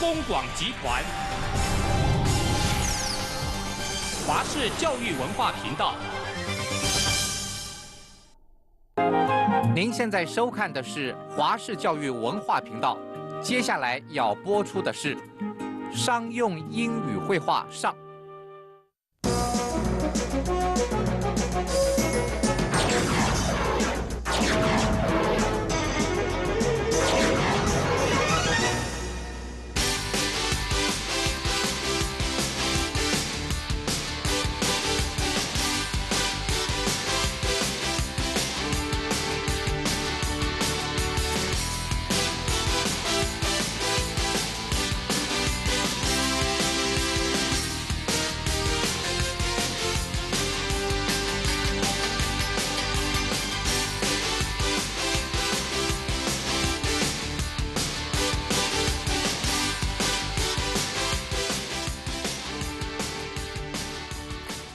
公广集团、华视教育文化频道。您现在收看的是华视教育文化频道，接下来要播出的是商用英语会话上。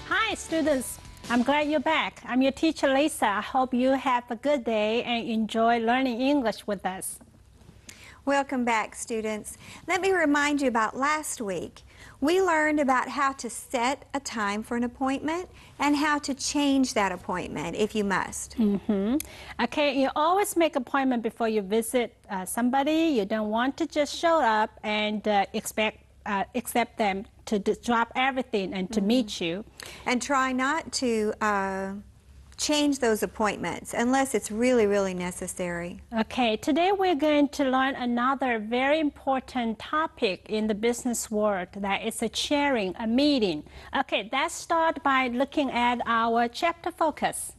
Hi, students. I'm glad you're back. I'm your teacher, Lisa. I hope you have a good day and enjoy learning English with us. Welcome back, students. Let me remind you about last week. We learned about how to set a time for an appointment and how to change that appointment if you must. Okay, you always make appointment before you visit somebody. You don't want to just show up and accept them to drop everything and to meet you. And try not to change those appointments unless it's really, really necessary. Okay, today we're going to learn another very important topic in the business world, that is a chairing, a meeting. Okay, let's start by looking at our chapter focus.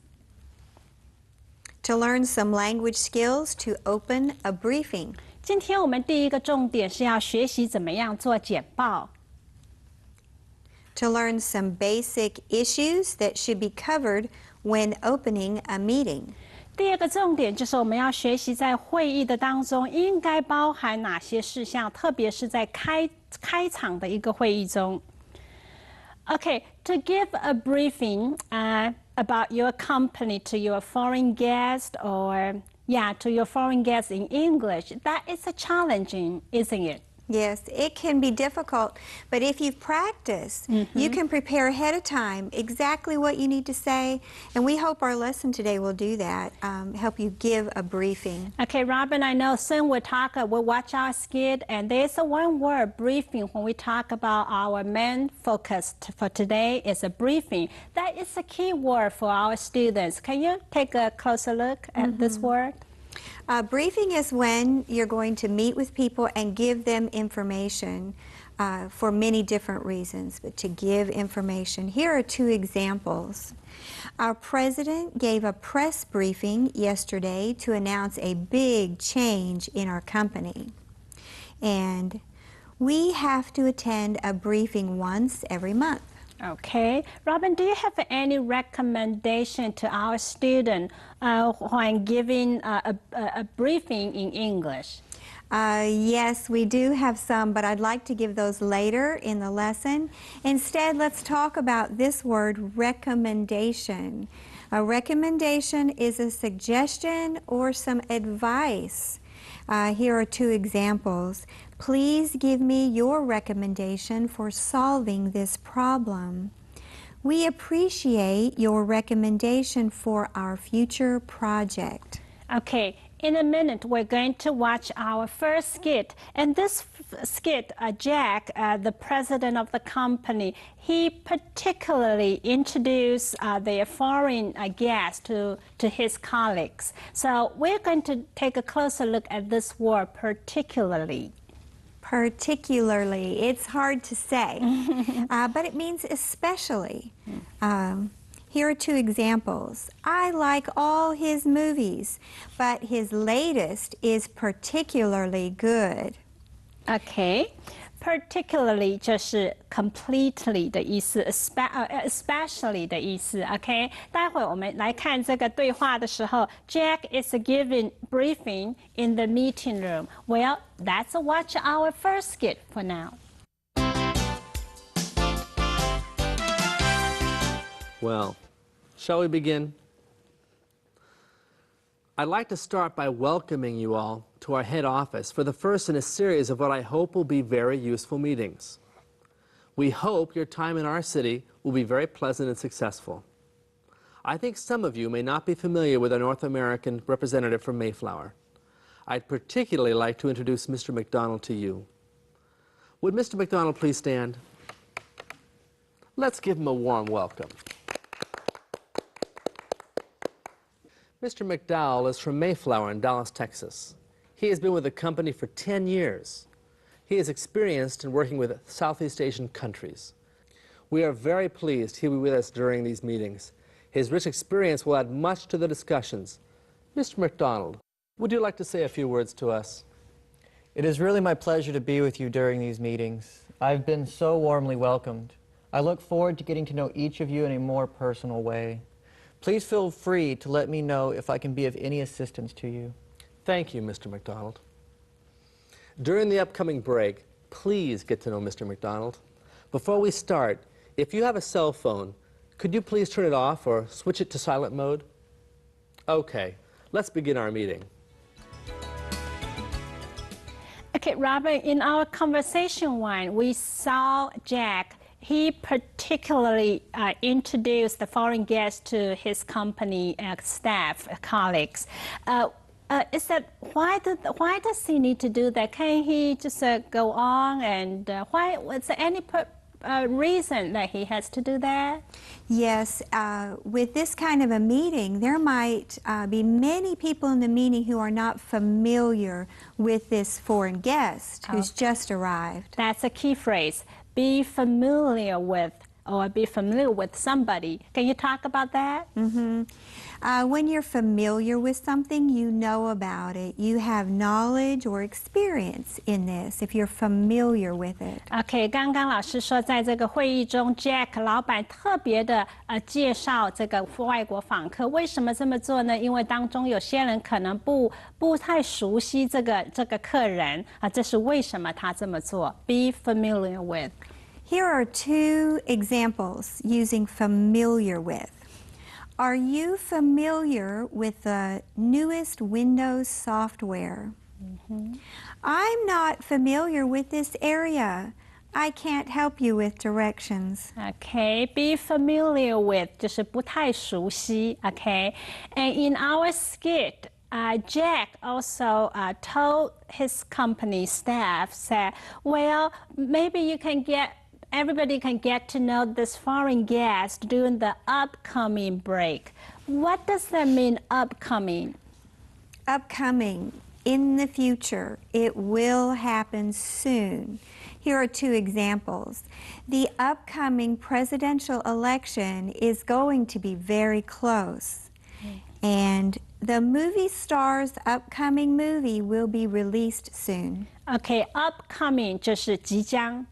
To learn some language skills to open a briefing. 今天我们第一个重点是要学习怎么样做简报。To learn some basic issues that should be covered when opening a meeting. 第二个重点就是我们要学习在会议的当中应该包含哪些事项，特别是在开场的一个会议中。Okay, to give a briefing about your company to your foreign guest or to your foreign guests in English, that is a challenging, isn't it? Yes, it can be difficult, but if you've practiced, you can prepare ahead of time exactly what you need to say, and we hope our lesson today will do that, help you give a briefing. Okay, Robin, I know soon we'll watch our skit, and there's a one word, briefing, when we talk about our main focus for today is a briefing. That is a key word for our students. Can you take a closer look at this word? Briefing is when you're going to meet with people and give them information for many different reasons, but to give information. Here are two examples. Our president gave a press briefing yesterday to announce a big change in our company. And we have to attend a briefing once every month. Okay. Robin, do you have any recommendation to our student when giving a briefing in English? Yes, we do have some, but I'd like to give those later in the lesson. Instead, let's talk about this word, recommendation. A recommendation is a suggestion or some advice. Here are two examples. Please give me your recommendation for solving this problem. We appreciate your recommendation for our future project. Okay, in a minute we're going to watch our first skit. And this skit, Jack, the president of the company, he particularly introduced their foreign guests to his colleagues. So we're going to take a closer look at this word, particularly. Particularly. It's hard to say, but it means especially. Here are two examples. I like all his movies, but his latest is particularly good. Okay. Particularly 就是 completely 的意思 especially 的意思 OK 待会我们来看这个对话的时候 Jack is giving briefing in the meeting room. Well, let's watch our first skit for now. Well, shall we begin? I'd like to start by welcoming you all to our head office for the first in a series of what I hope will be very useful meetings. We hope your time in our city will be very pleasant and successful. I think some of you may not be familiar with our North American representative from Mayflower. I'd particularly like to introduce Mr. McDonald to you. Would Mr. McDonald please stand? Let's give him a warm welcome. Mr. McDowell is from Mayflower in Dallas, Texas. He has been with the company for 10 years. He is experienced in working with Southeast Asian countries. We are very pleased he will be with us during these meetings. His rich experience will add much to the discussions. Mr. McDonald, would you like to say a few words to us? It is really my pleasure to be with you during these meetings. I've been so warmly welcomed. I look forward to getting to know each of you in a more personal way. Please feel free to let me know if I can be of any assistance to you. Thank you, Mr. McDonald. During the upcoming break, please get to know Mr. McDonald. Before we start, if you have a cell phone, could you please turn it off or switch it to silent mode? Okay, let's begin our meeting. Okay, Robert, in our conversation one, we saw Jack. He particularly introduced the foreign guest to his company staff, colleagues. Is that why does he need to do that? Can he just go on and why was there any reason that he has to do that? Yes, with this kind of a meeting, there might be many people in the meeting who are not familiar with this foreign guest who's just arrived. That's a key phrase. Be familiar with, or be familiar with somebody. Can you talk about that? When you're familiar with something, you know about it. You have knowledge or experience in this if you're familiar with it. OK， 刚刚老师说，在这个会议中 ，Jack 老板特别的介绍这个外国访客。为什么这么做呢？因为当中有些人可能不太熟悉这个客人啊，这是为什么他这么做。Be familiar with. Here are two examples using familiar with. Are you familiar with the newest Windows software? I'm not familiar with this area. I can't help you with directions. Okay, be familiar with 就是不太熟悉。Okay, and in our skit, Jack also told his company staff said, well, maybe everybody can get to know this foreign guest during the upcoming break. What does that mean, upcoming? Upcoming, in the future. It will happen soon. Here are two examples. The upcoming presidential election is going to be very close. And the movie star's upcoming movie will be released soon. Okay, upcoming 就是即将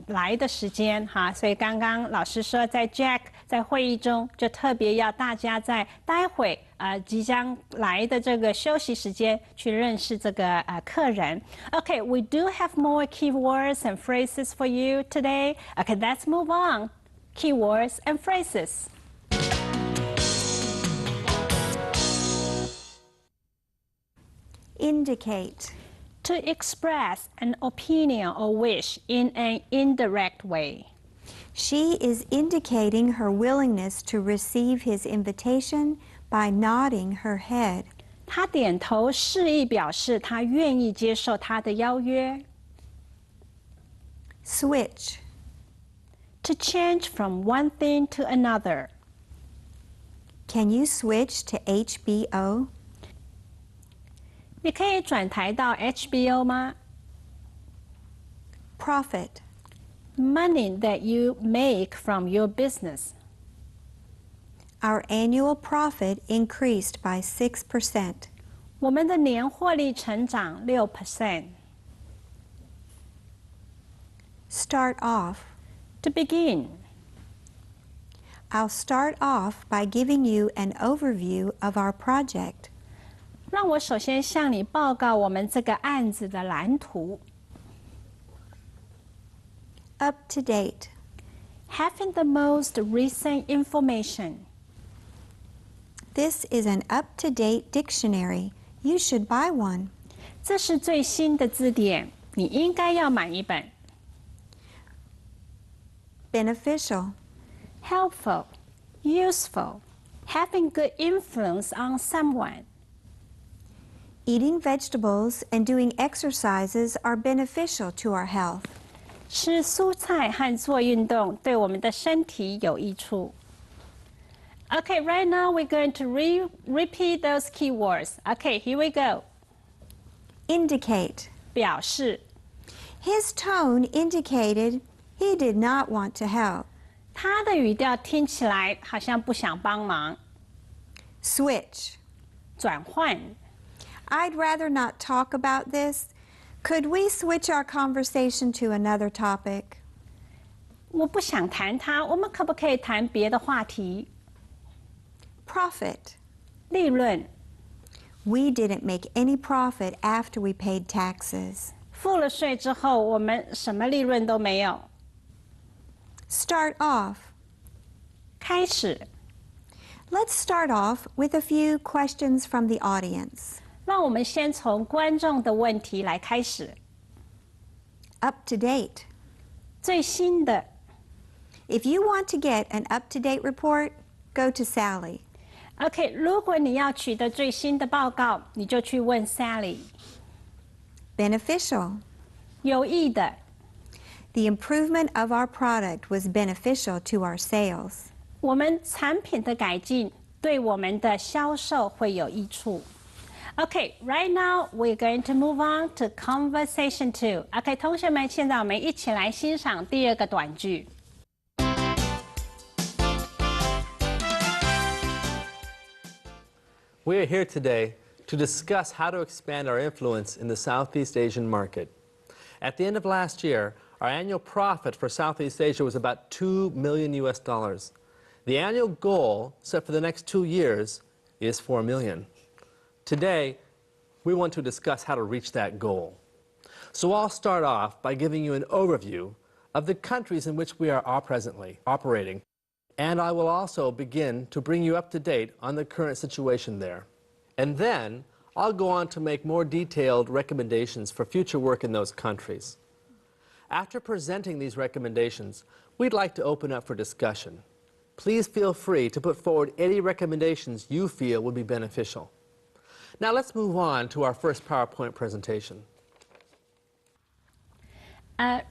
来的时间哈，所以刚刚老师说，在 Jack 在会议中就特别要大家在待会即将来的这个休息时间去认识这个客人。Okay, we do have more keywords and phrases for you today. Okay, let's move on. Keywords and phrases. Indicate. To express an opinion or wish in an indirect way. She is indicating her willingness to receive his invitation by nodding her head. 她点头示意表示她愿意接受他的邀约。Switch. To change from one thing to another. Can you switch to HBO? 你可以转台到 HBO 吗？ Profit. Money that you make from your business. Our annual profit increased by 6%. 我们的年获利成长6%。Start off. To begin. I'll start off by giving you an overview of our project. 让我首先向你报告我们这个案子的蓝图。Up to date. Having the most recent information. This is an up-to-date dictionary. You should buy one. 这是最新的字典，你应该要买一本。Beneficial. Helpful, useful, having good influence on someone. Eating vegetables and doing exercises are beneficial to our health. 吃蔬菜和做运动对我们的身体有益处。Okay, right now we're going to repeat those keywords. Okay, here we go. Indicate. 表示 His tone indicated he did not want to help. 他的语调听起来好像不想帮忙。Switch. 转换 I'd rather not talk about this. Could we switch our conversation to another topic? 我不想谈它，我们可不可以谈别的话题？ Profit. 利润 We didn't make any profit after we paid taxes. 付了税之后，我们什么利润都没有。 Start off. 开始， Let's start off with a few questions from the audience. 让我们先从观众的问题来开始。 Up to date. 最新的， If you want to get an up-to-date report, go to Sally. OK， 如果你要取得最新的报告，你就去问 Sally。 Beneficial. 有益的， The improvement of our product was beneficial to our sales. 我们产品的改进对我们的销售会有益处。OK, right now we're going to move on to conversation 2. OK， 同学们，现在我们一起来欣赏第二个短句。 We are here today to discuss how to expand our influence in the Southeast Asian market. At the end of last year, our annual profit for Southeast Asia was about $2 million US. The annual goal set for the next 2 years is $4 million. Today, we want to discuss how to reach that goal. So I'll start off by giving you an overview of the countries in which we are presently operating, and I will also begin to bring you up to date on the current situation there. And then I'll go on to make more detailed recommendations for future work in those countries. After presenting these recommendations, we'd like to open up for discussion. Please feel free to put forward any recommendations you feel would be beneficial. Now let's move on to our first PowerPoint presentation.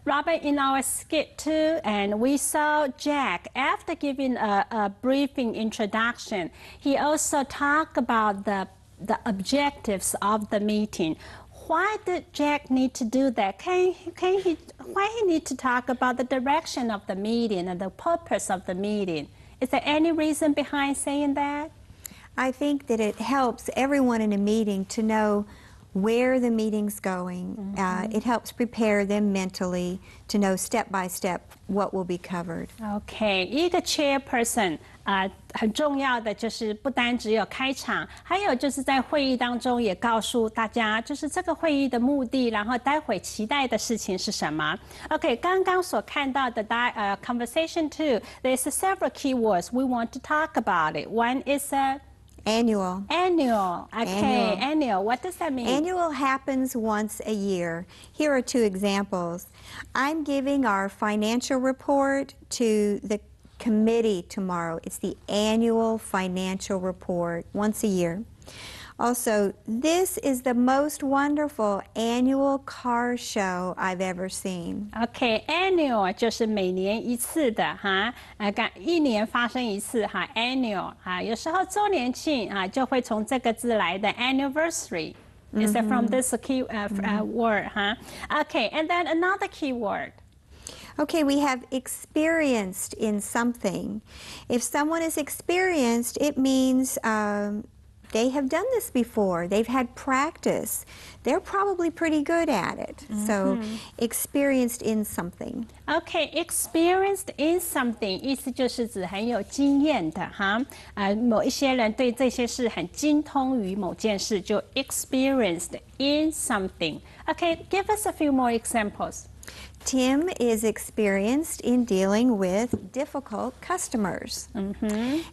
Robert, in our skit 2, and we saw Jack, after giving a briefing introduction, he also talked about the objectives of the meeting. Why did Jack need to do that? Why he need to talk about the direction of the meeting and the purpose of the meeting? Is there any reason behind saying that? I think that it helps everyone in a meeting to know where the meeting's going. It helps prepare them mentally to know step by step what will be covered. OK， 一个 chairperson 很重要的就是不单只有开场，还有就是在会议当中也告诉大家，就是这个会议的目的，然后待会期待的事情是什么。OK， 刚刚所看到的conversation 2, there's several keywords we want to talk about it. One is Annual. Annual. Okay, annual. What does that mean? Annual happens once a year. Here are 2 examples. I'm giving our financial report to the committee tomorrow. It's the annual financial report once a year. Also, this is the most wonderful annual car show I've ever seen. OK, annual 就是每年一次的哈，一年发生一次哈 ，annual 哈，有时候周年庆啊就会从这个字来的 anniversary. Is it from this key word? Huh? Okay, and then another keyword. Okay, we have experienced in something. If someone is experienced, it means they have done this before. They've had practice. They're probably pretty good at it. So, experienced in something. Okay, experienced in something 意思就是指很有经验的哈，某一些人对这些事很精通于某件事，就 experienced in something. Okay, give us a few more examples. Tim is experienced in dealing with difficult customers.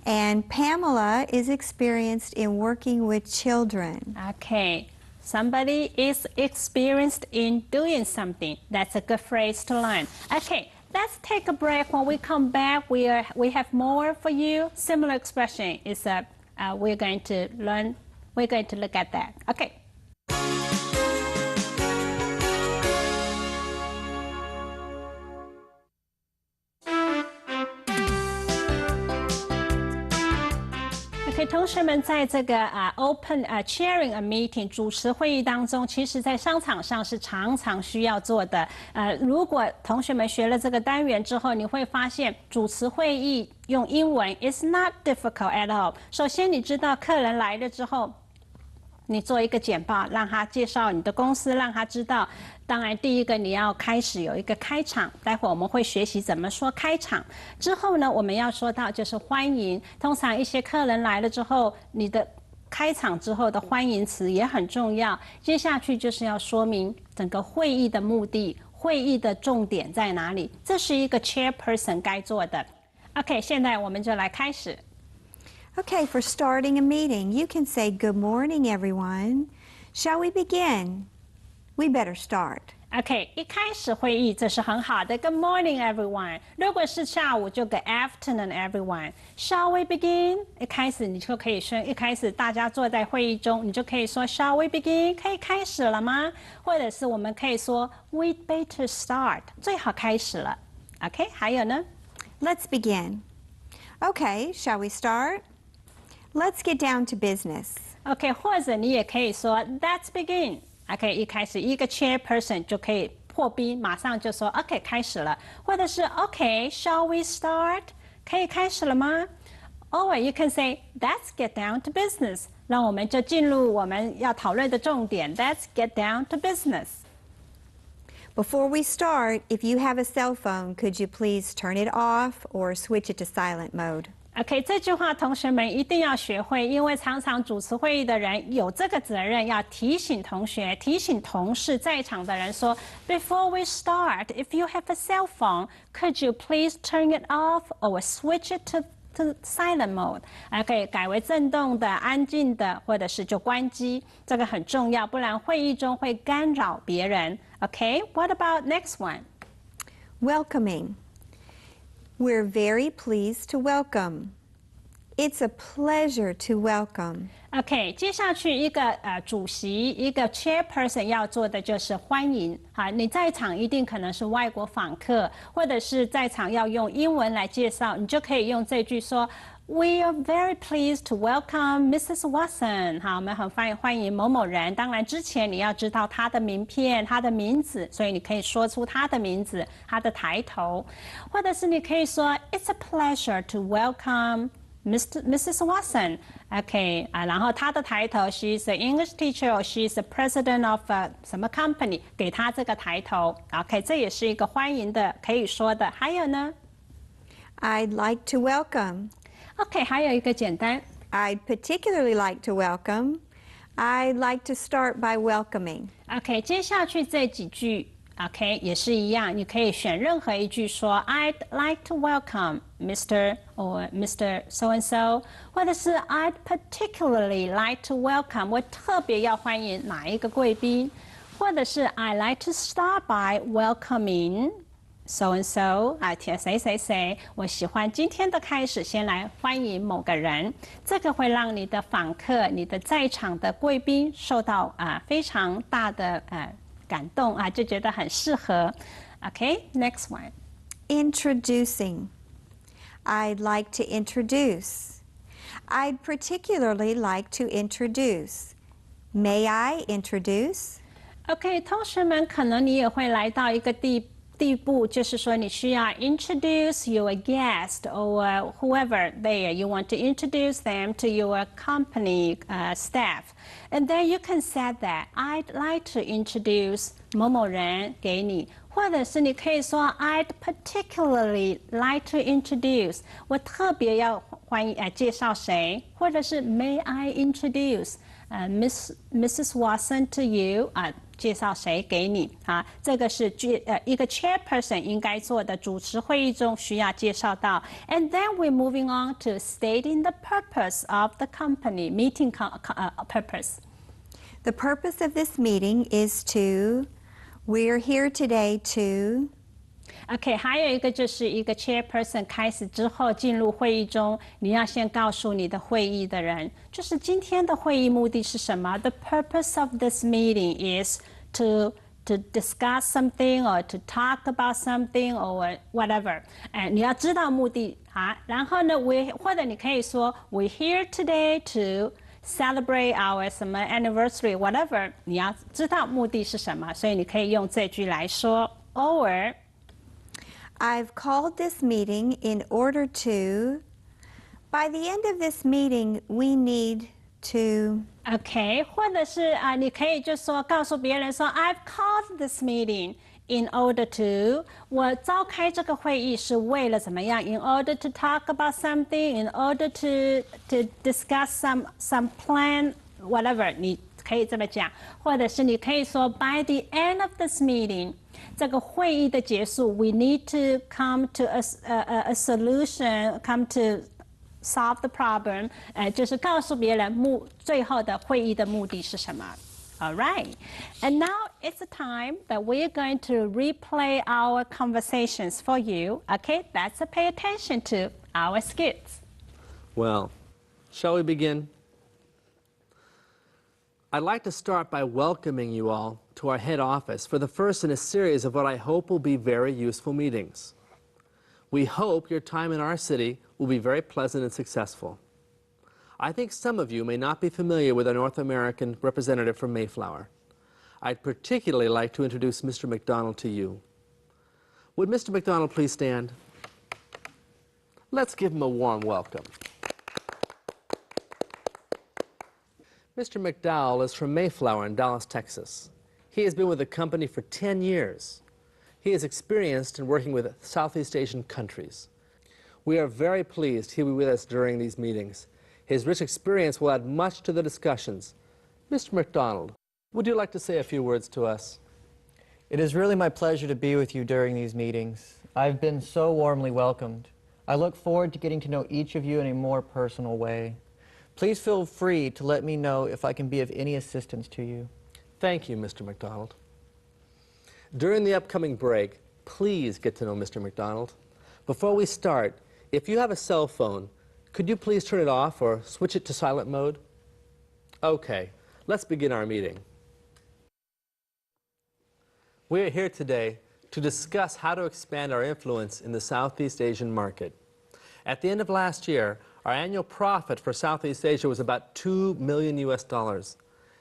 And Pamela is experienced in working with children. Okay, Somebody is experienced in doing something. That's a good phrase to learn. Okay, let's take a break. When we come back, we have more for you. Similar expression is we're going to look at that. Okay. OK， 同学们在这个chairing a meeting 主持会议当中，其实在商场上是常常需要做的。如果同学们学了这个单元之后，你会发现主持会议用英文 is not difficult at all。首先，你知道客人来了之后，你做一个简报，让他介绍你的公司，让他知道。当然，第一个你要开始有一个开场，待会我们会学习怎么说开场。之后呢，我们要说到就是欢迎。通常一些客人来了之后，你的开场之后的欢迎词也很重要。接下去就是要说明整个会议的目的，会议的重点在哪里，这是一个 chairperson 该做的。OK， 现在我们就来开始。Okay, for starting a meeting, you can say, "Good morning, everyone. Shall we begin?" We better start. OK， 一开始会议这是很好的。Good morning, everyone. 如果是下午，就 Good afternoon, everyone. Shall we begin? 一开始你就可以说，一开始大家坐在会议中，你就可以说 Shall we begin? 可以开始了吗？或者是我们可以说 We'd better start. 最好开始了。OK， 还有呢 Let's begin. Okay, shall we start? Let's get down to business. OK， 或者你也可以说 Let's begin。OK， 一开始一个 chairperson 就可以破冰，马上就说 OK 开始了，或者是 OK，shall we start？ 可以开始了吗？ Or you can say Let's get down to business， 让我们就进入我们要讨论的重点。Let's get down to business. Before we start, if you have a cell phone, could you please turn it off or switch it to silent mode? OK， 这句话同学们一定要学会，因为常常主持会议的人有这个责任，要提醒同学、提醒同事在场的人说 ，Before we start, if you have a cell phone, could you please turn it off or switch it to silent mode？ 可以改为震动的、安静的，或者是就关机，这个很重要，不然会议中会干扰别人。OK，what about next one？ Welcoming. We're very pleased to welcome. It's a pleasure to welcome. OK， 接下去一个主席，一个 chairperson 要做的就是欢迎。好，你在场一定可能是外国访客，或者是在场要用英文来介绍，你就可以用这句说 We are very pleased to welcome Mrs. Watson。好，我们很欢迎某某人。当然，之前你要知道他的名片、他的名字，所以你可以说出他的名字、他的抬头，或者是你可以说 It's a pleasure to welcome。Mrs. Watson, OK 然后她的抬头 ，She's an English teacher or she's the president of 什么 company， 给她这个抬头 ，OK， 这也是一个欢迎的可以说的。还有呢 I'd like to welcome. OK， 还有一个简单 I'd particularly like to welcome. I'd like to start by welcoming. OK， 接下去这几句 OK 也是一样，你可以选任何一句说 I'd like to welcome Mr. or Mr. so and so， 或者是 I'd particularly like to welcome， 我特别要欢迎哪一个贵宾，或者是 I'd like to start by welcoming so and so， 谁谁谁，我喜欢今天的开始先来欢迎某个人，这个会让你的访客、你的在场的贵宾受到非常大的感动就觉得很适合。OK，next one. Introducing. I'd like to introduce. I'd particularly like to introduce. May I introduce? OK， 同学们，可能你也会来到一个地步，就是说你需要 introduce your guest or whoever there. You want to introduce them to your company staff. And then you can say that I'd like to introduce 某某人给你，或者是你可以说 I'd particularly like to introduce 我特别要介绍谁，或者是 May I introduce Mrs. Watson to you 介绍谁给你这个是一个 chairperson 应该做的，主持会议中需要介绍到。And then we're moving on to stating the purpose of the company, meeting purpose. The purpose of this meeting is to, we're here today to, OK， 还有一个就是一个 chairperson 开始之后进入会议中，你要先告诉你的会议的人，就是今天的会议目的是什么 ？The purpose of this meeting is to discuss something or to talk about something or whatever。你要知道目的啊。然后呢，或者你可以说 We're here today to celebrate our 什么 anniversary whatever。你要知道目的是什么，所以你可以用这句来说 or。I've called this meeting in order to, by the end of this meeting, we need to. OK， 或者是你可以就说告诉别人说 I've called this meeting in order to， 我召开这个会议是为了怎么样 ？In order to talk about something, in order to discuss some plan, whatever， 你可以这么讲，或者是你可以说 By the end of this meeting。这个会议的结束 ，we need to come to a solution, come to solve the problem， 就是告诉别人最后的会议的目的是什么。All right, and now it's the time that we're going to replay our conversations for you. Okay, that's a pay attention to our skits. Well, shall we begin? I'd like to start by welcoming you all to our head office for the first in a series of what I hope will be very useful meetings. We hope your time in our city will be very pleasant and successful. I think some of you may not be familiar with our North American representative from Mayflower. I'd particularly like to introduce Mr. McDonald to you. Would Mr. McDonald please stand? Let's give him a warm welcome. Mr. McDowell is from Mayflower in Dallas, Texas. He has been with the company for 10 years. He is experienced in working with Southeast Asian countries. We are very pleased he'll be with us during these meetings. His rich experience will add much to the discussions. Mr. McDonald, would you like to say a few words to us? It is really my pleasure to be with you during these meetings. I've been so warmly welcomed. I look forward to getting to know each of you in a more personal way. Please feel free to let me know if I can be of any assistance to you. Thank you, Mr. McDonald. During the upcoming break, please get to know Mr. McDonald. Before we start, if you have a cell phone, could you please turn it off or switch it to silent mode? Okay, let's begin our meeting. We are here today to discuss how to expand our influence in the Southeast Asian market. At the end of last year, our annual profit for Southeast Asia was about $2 million US.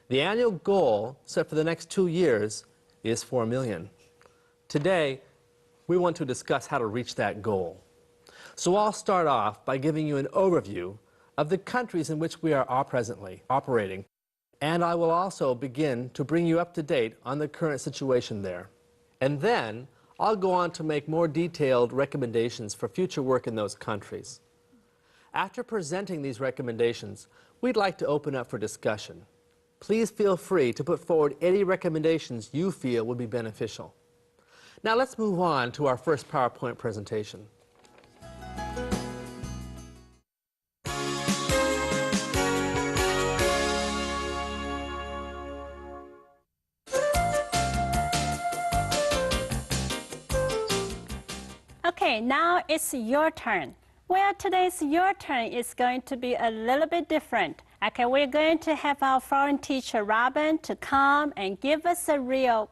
The annual goal set for the next 2 years is $4 million. Today, we want to discuss how to reach that goal. So I'll start off by giving you an overview of the countries in which we are presently operating, and I will also begin to bring you up to date on the current situation there. And then I'll go on to make more detailed recommendations for future work in those countries. After presenting these recommendations, we'd like to open up for discussion. Please feel free to put forward any recommendations you feel would be beneficial. Now let's move on to our first PowerPoint presentation. Okay, now it's your turn. Well, today's your turn is going to be a little bit different. Okay, we're going to have our foreign teacher, Robin, to come and give us a real,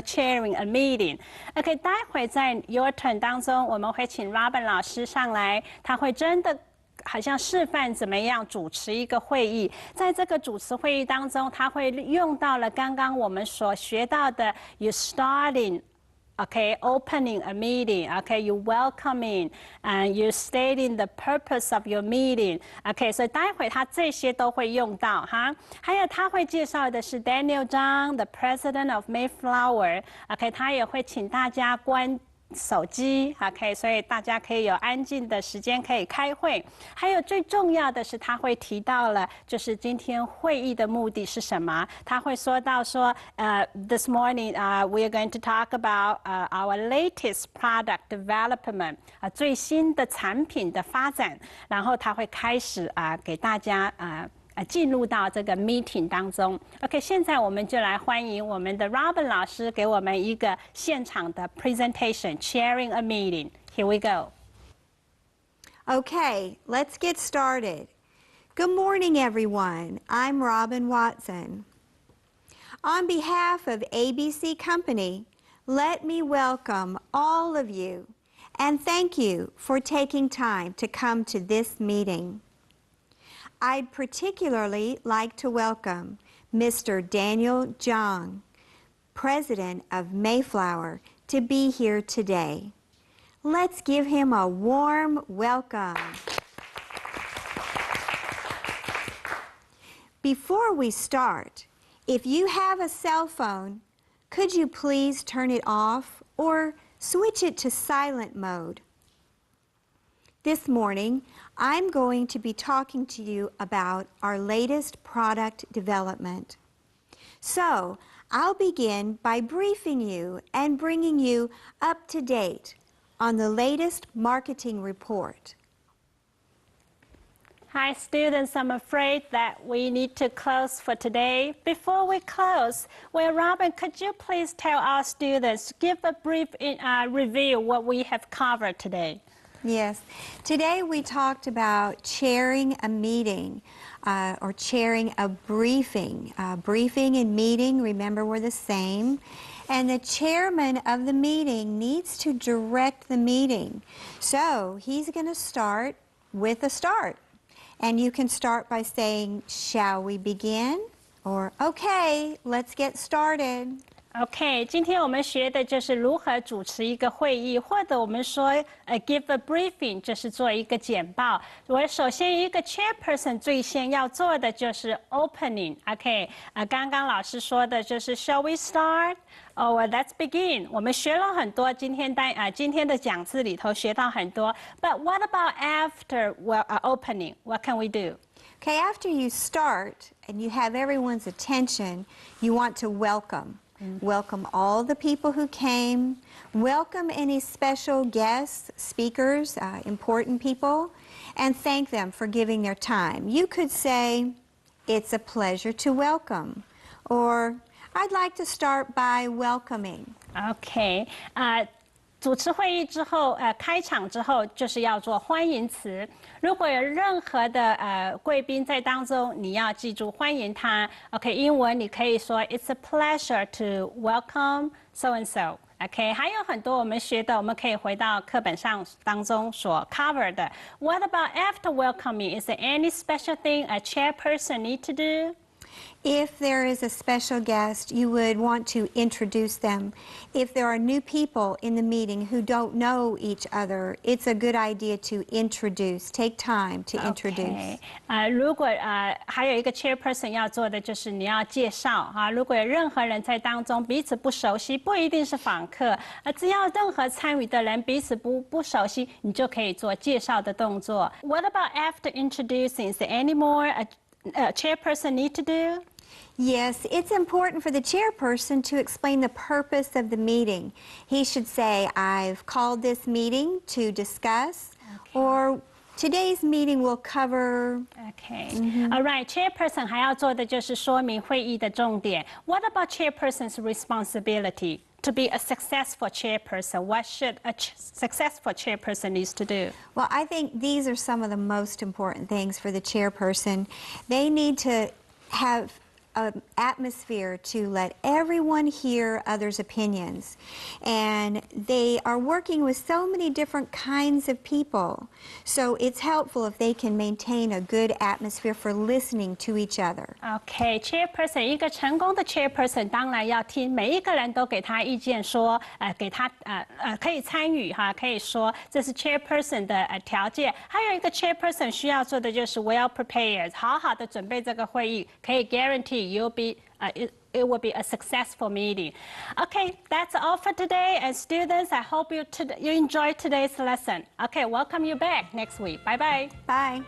chairing a meeting. Okay, 待会在 your turn 当中，我们会请 Robin 老师上来，他会真的好像示范怎么样主持一个会议。在这个主持会议当中，他会用到了刚刚我们所学到的 you starting。Okay, opening a meeting. Okay, you welcoming and you stating the purpose of your meeting. Okay, 所以待会他这些都会用到哈。还有他会介绍的是 Daniel Zhang, the president of Mayflower. Okay, 他也会请大家关手机 ，OK， 所以大家可以有安静的时间可以开会。还有最重要的是，他会提到了，就是今天会议的目的是什么？他会说到说，this morning we are going to talk about our latest product development， 最新的产品的发展。然后他会开始给大家进入到这个 meeting 当中。OK， 现在我们就来欢迎我们的 Robin 老师给我们一个现场的 presentation, chairing a meeting. Here we go. Okay, let's get started. Good morning, everyone. I'm Robin Watson. On behalf of ABC Company, let me welcome all of you and thank you for taking time to come to this meeting. I'd particularly like to welcome Mr. Daniel Zhang, President of Mayflower, to be here today. Let's give him a warm welcome. Before we start, if you have a cell phone, could you please turn it off or switch it to silent mode? This morning, I'm going to be talking to you about our latest product development. So, I'll begin by briefing you and bringing you up to date on the latest marketing report. Hi students, I'm afraid that we need to close for today. Before we close, well, Robin, could you please tell our students, give a brief review what we have covered today? Yes. Today we talked about chairing a meeting or chairing a briefing. Briefing and meeting, remember, were the same. And the chairman of the meeting needs to direct the meeting. So he's going to start with a start. And you can start by saying, shall we begin? Or, okay, let's get started. OK， 今天我们学的就是如何主持一个会议，或者我们说give a briefing， 就是做一个简报。我首先一个 chairperson 最先要做的就是 opening。OK， 刚刚老师说的就是 shall we start？ or let's begin。我们学了很多，今天的讲字里头学到很多。But what about after opening? What can we do? Okay, after you start and you have everyone's attention, you want to welcome. Welcome all the people who came. Welcome any special guests, speakers, important people, and thank them for giving their time. You could say, it's a pleasure to welcome, or I'd like to start by welcoming. OK， 主持会议之后，开场之后就是要做欢迎词。如果有任何的贵宾在当中，你要记住欢迎他。OK， 英文你可以说 It's a pleasure to welcome so and so。OK， 还有很多我们学的，我们可以回到课本上当中所 cover 的。What about after welcoming? Is there any special thing a chairperson need to do? If there is a special guest, you would want to introduce them. If there are new people in the meeting who don't know each other, it's a good idea to introduce. Take time to introduce. Okay. 如果还有一个 chairperson 要做的就是你要介绍哈，如果有任何人在当中彼此不熟悉，不一定是访客，只要任何参与的人彼此不熟悉，你就可以做介绍的动作。What about after introducing? Is there any more a chairperson need to do? Yes, it's important for the chairperson to explain the purpose of the meeting. He should say, I've called this meeting to discuss, or today's meeting will cover... Okay. All right. Chairperson 还要做的就是说明会议的重点。What about chairperson's responsibility? To be a successful chairperson, what should a successful chairperson needs to do? Well, I think these are some of the most important things for the chairperson. They need to have an atmosphere to let everyone hear others' opinions. And they are working with so many different kinds of people. So it's helpful if they can maintain a good atmosphere for listening to each other. Okay, chairperson 一个成功的 chairperson 当然要听每一个人都给他意见说，给他可以参与哈，可以说这是 chairperson 的条件。还有一个 chairperson 需要做的就是 well prepared， 好好的准备这个会议，可以 guarantee you'll be it will be a successful meeting. Okay, that's all for today. And students, I hope you enjoyed today's lesson. Okay, welcome you back next week. Bye-bye. Bye.